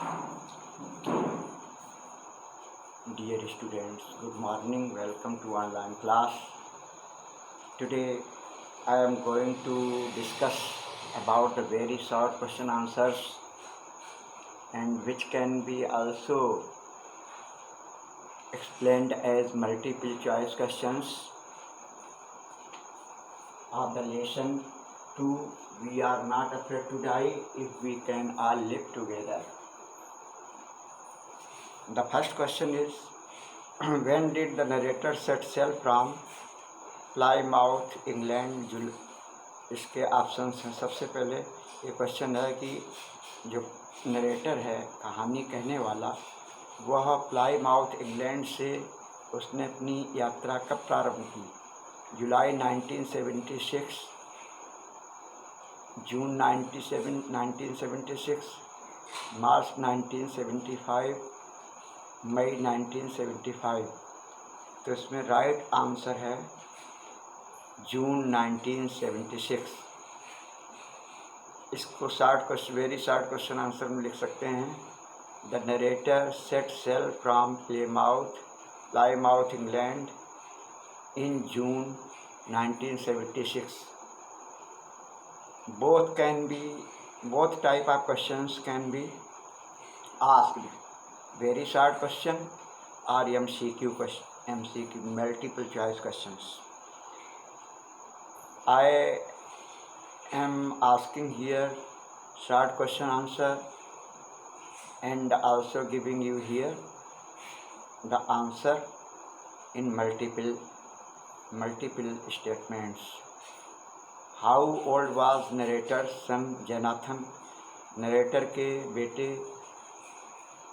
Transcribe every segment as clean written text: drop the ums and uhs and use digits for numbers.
Dear students, good morning. Welcome to online class. Today I am going to discuss about the very short question answers and which can be also explained as multiple choice questions of the lesson 2. We are not afraid to die if we can all live together. The first question is, when did the narrator set sail from Plymouth England? इसके options हैं। सबसे पहले ये question है कि जो narrator है, कहानी कहने वाला, वह प्लाईमाउथ इंग्लैंड से उसने अपनी यात्रा कब प्रारंभ की? जुलाई 1976, जून 1976, मार्च 1975, मई 1975। तो इसमें राइट आंसर है जून 1976। इसको वेरी शॉर्ट क्वेश्चन आंसर में लिख सकते हैं। The narrator set sail from Plymouth England in June 1976। both type of questions can be asked, very short question or MCQ multiple choice questions. I am asking here short question answer and also giving you here the answer in multiple statements. How old was narrator's son Jonathan? Narrator के बेटे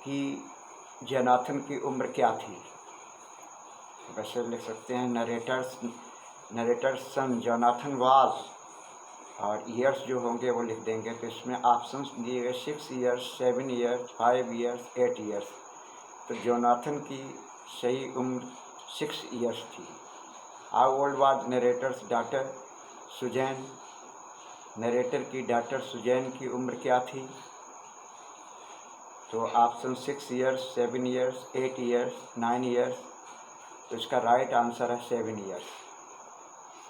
की Jonathan की उम्र क्या थी? वैसे लिख सकते हैं नरेटर्स सन जोनाथन वाज, और ईयर्स जो होंगे वो लिख देंगे। तो इसमें ऑप्शंस दिए गए 6 ईयर्स, 7 ईयर्स, 5 ईयर्स, 8 ईयर्स। तो जोनाथन की सही उम्र 6 ईयर्स थी। How old was narrator's daughter Susan? Narrator की डॉटर सुजैन की उम्र क्या थी? तो option 6 years, 7 years, 8 years, 9 years. तो इसका राइट आंसर है 7 ईयर्स।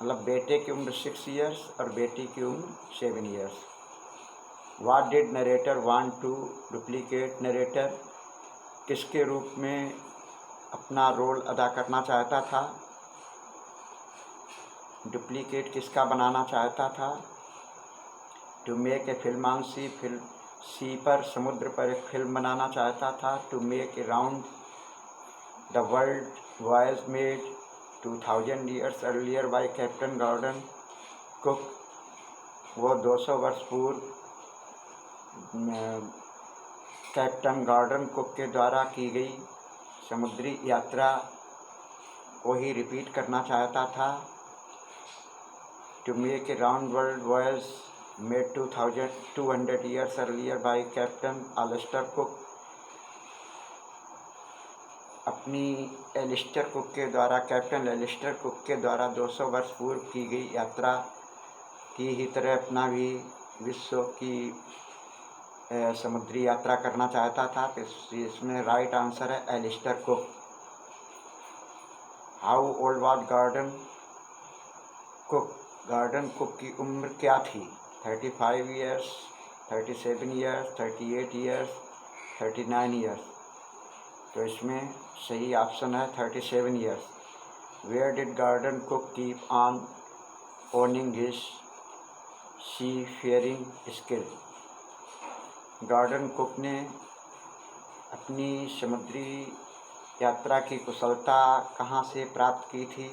मतलब बेटे की उम्र 6 ईयर्स और बेटी की उम्र 7 years. What did narrator want to duplicate? Narrator किसके रूप में अपना रोल अदा करना चाहता था? डुप्लीकेट किसका बनाना चाहता था? To make a film on sea पर, समुद्र पर एक फिल्म बनाना चाहता था। To make a round the world voyage made 2000 years earlier by captain Gordon Cook. वो 200 वर्ष पूर्व कैप्टन गॉर्डन कुक के द्वारा की गई समुद्री यात्रा को ही रिपीट करना चाहता था। To make a round world voyage made 200 years earlier by captain Alistair Cook. अपनी कैप्टन एलिस्टर कुक के द्वारा 200 वर्ष पूर्व की गई यात्रा की ही तरह अपना भी विश्व की समुद्री यात्रा करना चाहता था। तो इसमें राइट आंसर है Alistair Cook. How old was Gordon Cook? Gordon Cook की उम्र क्या थी? 35 ईयर्स, 37 ईयर्स, 38 ईयर्स, 39 ईयर्स। तो इसमें सही ऑप्शन है 37 years. Where did Gordon Cook keep on owning his seafaring skill? Gordon Cook ने अपनी समुद्री यात्रा की कुशलता कहाँ से प्राप्त की थी?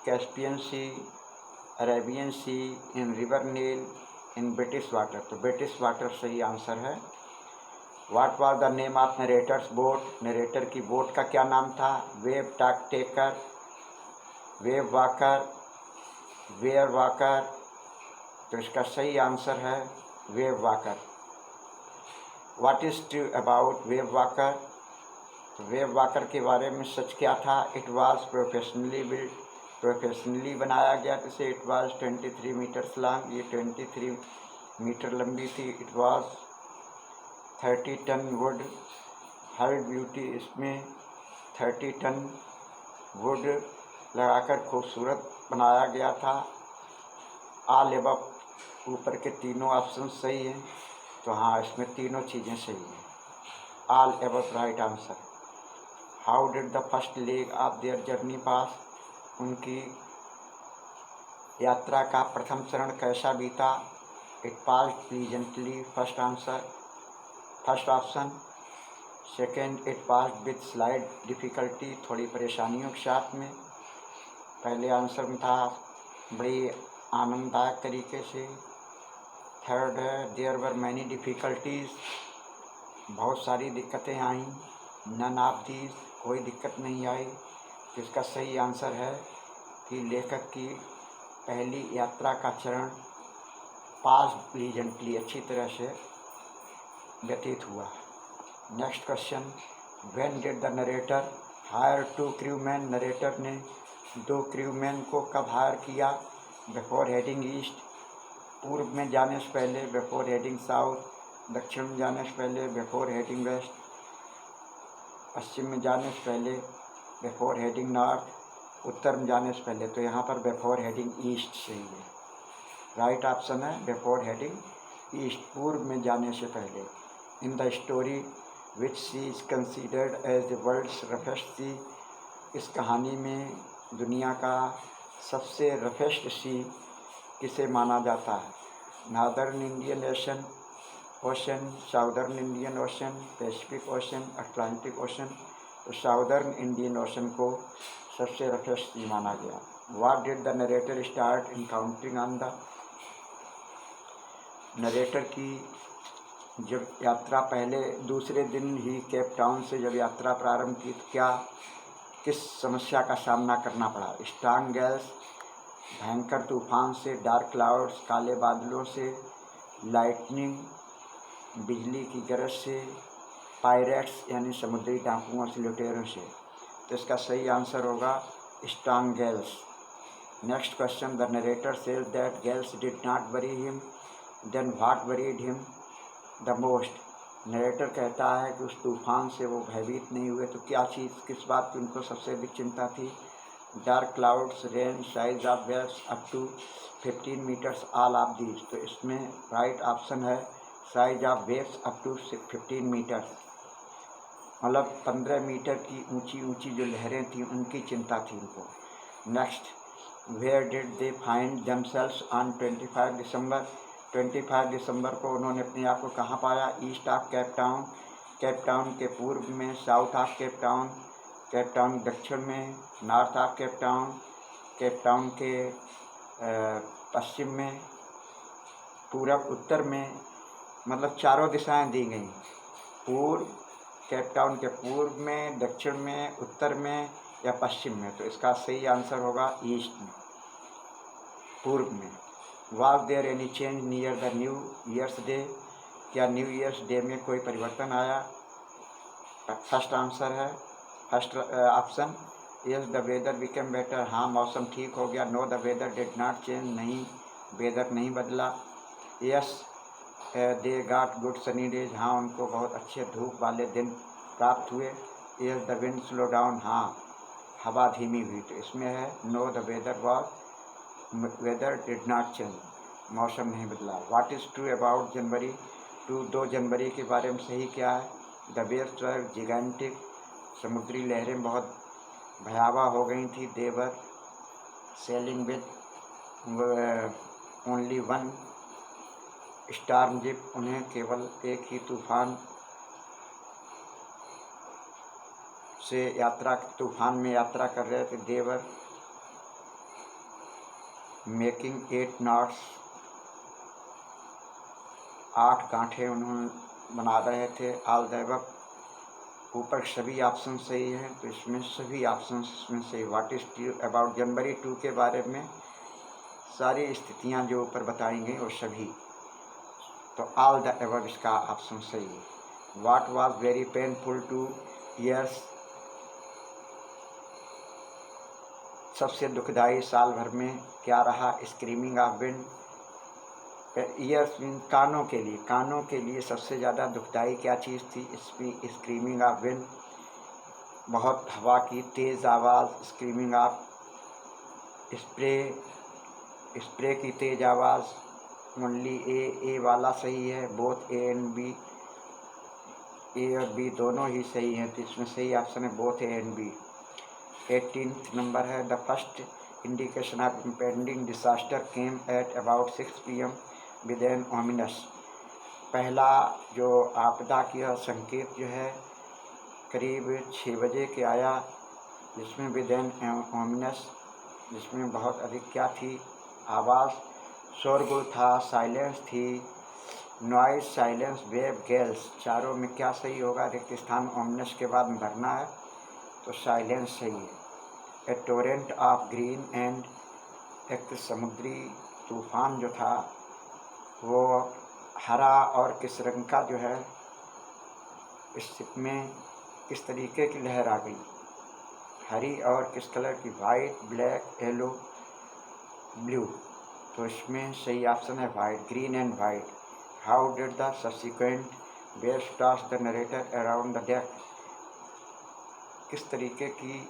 Caspian sea, Arabian sea, in river Nile, in British water. तो ब्रिटिश वाटर सही आंसर है। What was the name of narrator's boat? Narrator की बोट का क्या नाम था? Wave taker, wave walker, where walker. तो इसका सही आंसर है wave walker. What is true about wave walker? तो वेव वॉकर के बारे में सच क्या था? इट वाज प्रोफेशनली बनाया गया। जैसे इट वाज 23 मीटर्स लॉन्ग, ये 23 मीटर लंबी थी। It was 30 ton wood her beauty, इसमें 30 टन वुड लगाकर खूबसूरत बनाया गया था। ऑल एबव, ऊपर के तीनों ऑप्शन सही हैं, तो हाँ इसमें तीनों चीज़ें सही हैं। All above right answer. How did the first leg of their journey pass, उनकी यात्रा का प्रथम चरण कैसा बीता? It pass pleasantly, first answer, first option. Second, it pass with slight difficulty, थोड़ी परेशानियों के साथ में। पहले आंसर में था बड़ी आनंददायक तरीके से। थर्ड है देयर वर मैनी डिफ़िकल्टीज़, बहुत सारी दिक्कतें आईं। नन ऑफ दीज, कोई दिक्कत नहीं आई। तो इसका सही आंसर है कि लेखक की पहली यात्रा का चरण पास प्लीजेंटली, अच्छी तरह से व्यतीत हुआ। Next question, when did the narrator hire 2 crewman, narrator ने 2 क्रूमैन को कब हायर किया? बिफोर हेडिंग ईस्ट, पूर्व में जाने से पहले। बिफोर हेडिंग साउथ, दक्षिण में जाने से पहले। बिफोर हेडिंग वेस्ट, पश्चिम में जाने से पहले। बिफोर हेडिंग नॉर्थ, उत्तर में जाने से पहले। तो यहाँ पर बिफोर हेडिंग ईस्ट सही है, राइट ऑप्शन है बिफोर हेडिंग ईस्ट, पूर्व में जाने से पहले। In the story which sea is considered as the world's roughest sea, इस कहानी में दुनिया का सबसे रफेस्ट सी किसे माना जाता है? Northern Indian ocean, southern Indian ocean, Pacific ocean, Atlantic ocean. तो साउदर्न इंडियन ओशन को सबसे रफेस्ट सी माना गया। What did the narrator start encountering on the, narrator की जब यात्रा पहले दूसरे दिन ही केप टाउन से जब यात्रा प्रारंभ की तो किस समस्या का सामना करना पड़ा? स्ट्रांग गैस, भयंकर तूफान से, डार्क क्लाउड्स, काले बादलों से, लाइटनिंग, बिजली की गरज से, पायरेट्स यानी समुद्री डाकुओं से, लुटेरों से। तो इसका सही आंसर होगा strong gales. Next question, the narrator says that gales did not worry him, then what worried him the most, narrator कहता है कि उस तूफान से वो भयभीत नहीं हुए, तो क्या चीज़, किस बात की उनको सबसे अधिक चिंता थी? Dark clouds, rain, size of waves up to 15 metres, all of these. तो इसमें राइट ऑप्शन है size of waves up to 15 metres, मतलब 15 मीटर की ऊंची ऊंची जो लहरें थीं उनकी चिंता थी उनको। Next, where did they find themselves on 25 December, 25 दिसंबर को उन्होंने अपने आप को कहाँ पाया? East of Cape Town, Cape Town के पूर्व में। South of Cape Town, Cape Town दक्षिण में। North of Cape Town, Cape Town के पश्चिम में। पूरब, उत्तर में, मतलब चारों दिशाएं दी गई। पूर्व, केप टाउन के पूर्व में, दक्षिण में, उत्तर में या पश्चिम में। तो इसका सही आंसर होगा ईस्ट में, पूर्व में। Was there any change near the new year's day, क्या न्यू ईयर्स डे में कोई परिवर्तन आया? फर्स्ट आंसर है, first option, yes the weather became better, हाँ मौसम ठीक हो गया। No the weather did not change, नहीं वेदर नहीं बदला। Yes they got good sunny days, हाँ उनको बहुत अच्छे धूप वाले दिन प्राप्त हुए। Yes the wind slow down, हाँ हवा धीमी हुई। तो इसमें है no the weather was, weather did not change, मौसम नहीं बदला। What is true about January 2 जनवरी के बारे में सही क्या है? द वेव्स वर जिगेंटिक, समुद्री लहरें बहुत भयावह हो गई थी। They were sailing with only one storm jib, उन्हें केवल एक ही तूफान से तूफान में यात्रा कर रहे थे। देवर मेकिंग 8 नॉट्स, 8 गांठें उन्होंने बना रहे थे। ऑल द अबव, ऊपर सभी ऑप्शन सही हैं, तो इसमें सभी ऑप्शन इसमें सही। What is true about January 2 के बारे में सारी स्थितियां जो ऊपर बताई गई वो सभी, तो ऑल द अबव इसका ऑप्शन सही है। What was very painful two years, सबसे दुखदाई साल भर में क्या रहा? Screaming of wind, years mean कानों के लिए सबसे ज़्यादा दुखदाई क्या चीज़ थी? स्क्रीमिंग ऑफ विंड, बहुत हवा की तेज़ आवाज़, स्क्रीमिंग ऑफ स्प्रे की तेज़ आवाज़। ओनली ए वाला सही है, बोथ ए एंड बी, ए और बी दोनों ही सही हैं, तो इसमें सही ऑप्शन है both A and B. 18th number है, the first indication of impending disaster came at about 6 PM with an ominous. पहला जो आपदा का संकेत जो है करीब 6 बजे के आया, जिसमें विद एन ओमिनस, जिसमें बहुत अधिक क्या थी? आवाज़, शोरगुल था, साइलेंस थी, नॉइज, साइलेंस, वेव, गैल्स। चारों में क्या सही होगा? रिक्त स्थान ओमिनस के बाद में भरना है, तो साइलेंस सही है। ए टोरेंट ऑफ ग्रीन एंड, एक समुद्री तूफान जो था वो हरा और किस रंग का जो है, इस शिप में किस तरीके की लहर आ गई? हरी और किस कलर की? White, black, yellow, blue. तो इसमें सही ऑप्शन है white, green and white. How did the subsequent waves toss the narrator around the deck? किस तरीके की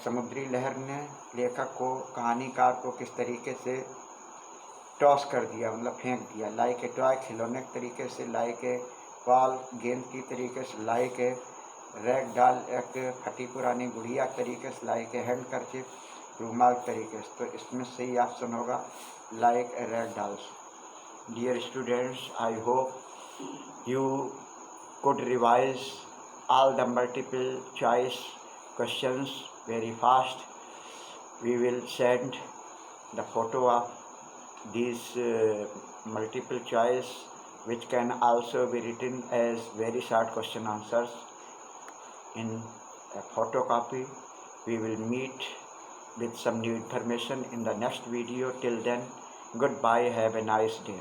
समुद्री लहर ने लेखक को, कहानीकार को किस तरीके से टॉस कर दिया, मतलब फेंक दिया? लाइक ए टॉय, खिलौने के तरीके से, लाइक ए बॉल, गेंद की तरीके से, लाइक ए रैग डॉल, एक फटी पुरानी गुड़िया तरीके से, लाइक ए हैंड करचिप, रूमाल तरीके से। तो इसमें सही ऑप्शन होगा like a rag dolls. Dear students, I hope you could revise all the multiple choice questions very fast. We will send the photo of these multiple choice, which can also be written as very short question answers in a photocopy. We will meet with some new information in the next video. Till then, goodbye, have a nice day.